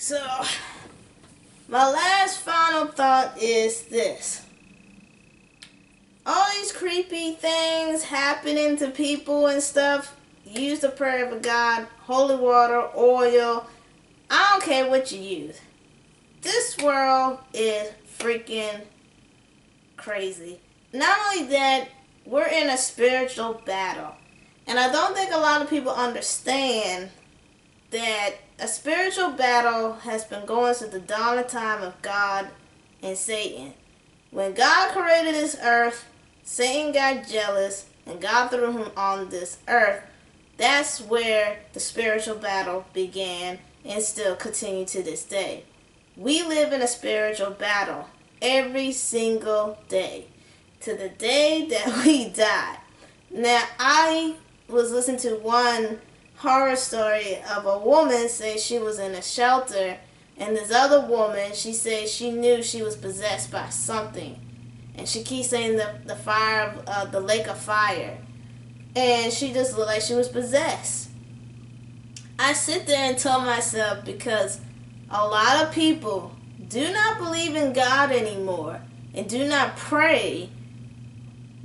So, my last final thought is this. All these creepy things happening to people and stuff, use the prayer of God, holy water, oil. I don't care what you use. This world is freaking crazy. Not only that, we're in a spiritual battle. And I don't think a lot of people understand that a spiritual battle has been going since the dawn of time of God and Satan. When God created this earth, Satan got jealous and God threw him on this earth. That's where the spiritual battle began and still continue to this day. We live in a spiritual battle every single day to the day that we die. Now, I was listening to one horror story of a woman say she was in a shelter, and this other woman, she said she knew she was possessed by something, and she keeps saying the fire, the lake of fire, and she just looked like she was possessed. I sit there and tell myself, because a lot of people do not believe in God anymore and do not pray.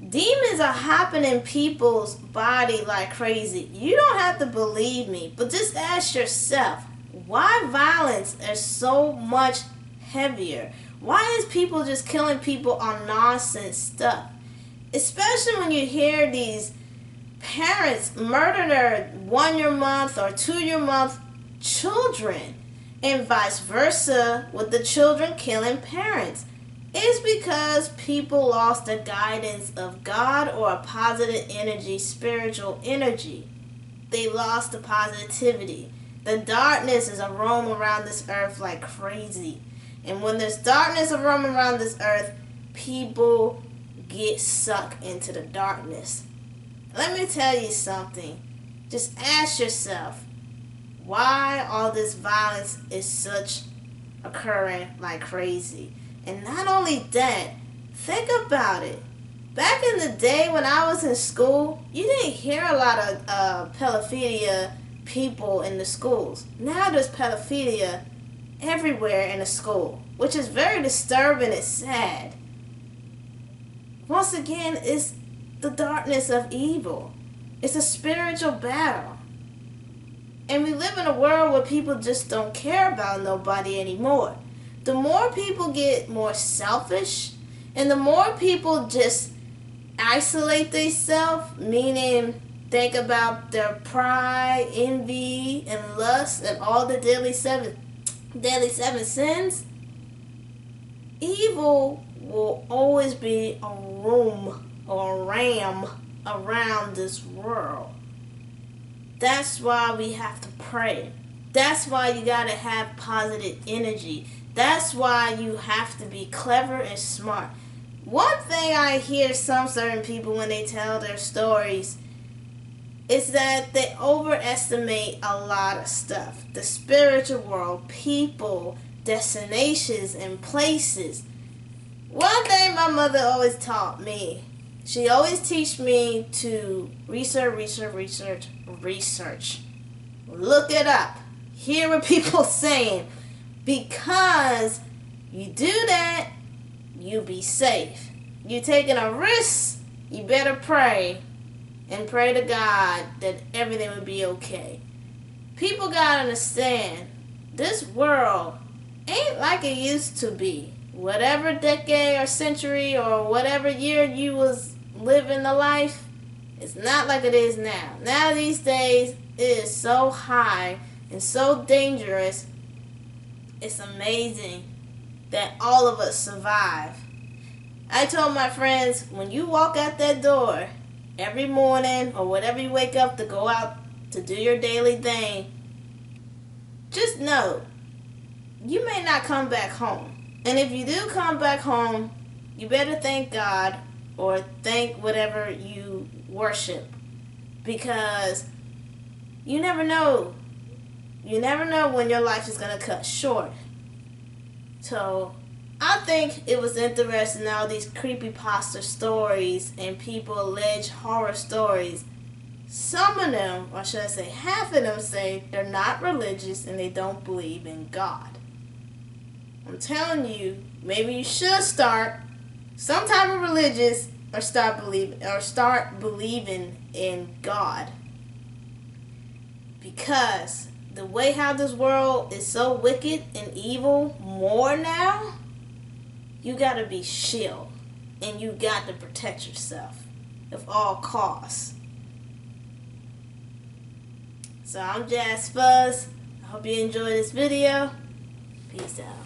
Demons are hopping in people's body like crazy. You don't have to believe me, but just ask yourself, why violence is so much heavier? Why is people just killing people on nonsense stuff? Especially when you hear these parents murder their 1-year-month or 2-year-month children, and vice versa with the children killing parents. It's because people lost the guidance of God or a positive energy, spiritual energy. They lost the positivity. The darkness is a roam around this earth like crazy. And when there's darkness a roam around this earth, people get sucked into the darkness. Let me tell you something. Just ask yourself, why all this violence is such occurring like crazy? And not only that, think about it. Back in the day when I was in school, you didn't hear a lot of pedophilia people in the schools. Now there's pedophilia everywhere in the school, which is very disturbing and sad. Once again, it's the darkness of evil. It's a spiritual battle. And we live in a world where people just don't care about nobody anymore. The more people get more selfish, and the more people just isolate themselves, meaning think about their pride, envy, and lust, and all the deadly seven sins, evil will always be a room or a ram around this world. That's why we have to pray. That's why you gotta have positive energy. That's why you have to be clever and smart. One thing I hear some certain people when they tell their stories is that they overestimate a lot of stuff. The spiritual world, people, destinations, and places. One thing my mother always taught me, she always teach me to research. Look it up. Hear what people saying. Because you do that, you be safe. You taking a risk, you better pray and pray to God that everything will be okay. People gotta understand, this world ain't like it used to be. Whatever decade or century or whatever year you was living the life, it's not like it is now. Now these days, it is so high and so dangerous. It's amazing that all of us survive. I told my friends, when you walk out that door every morning or whatever you wake up to go out to do your daily thing, just know you may not come back home. And if you do come back home, you better thank God or thank whatever you worship, because you never know. You never know when your life is going to cut short. So, I think it was interesting how these creepypasta stories and people allege horror stories some of them, or should I say half of them, say they're not religious and they don't believe in God. I'm telling you, maybe you should start some type of religious or start believing in God. Because the way how this world is so wicked and evil more now, you gotta be shield and you got to protect yourself at all costs. So I'm Jazz Fuzz. I hope you enjoyed this video. Peace out.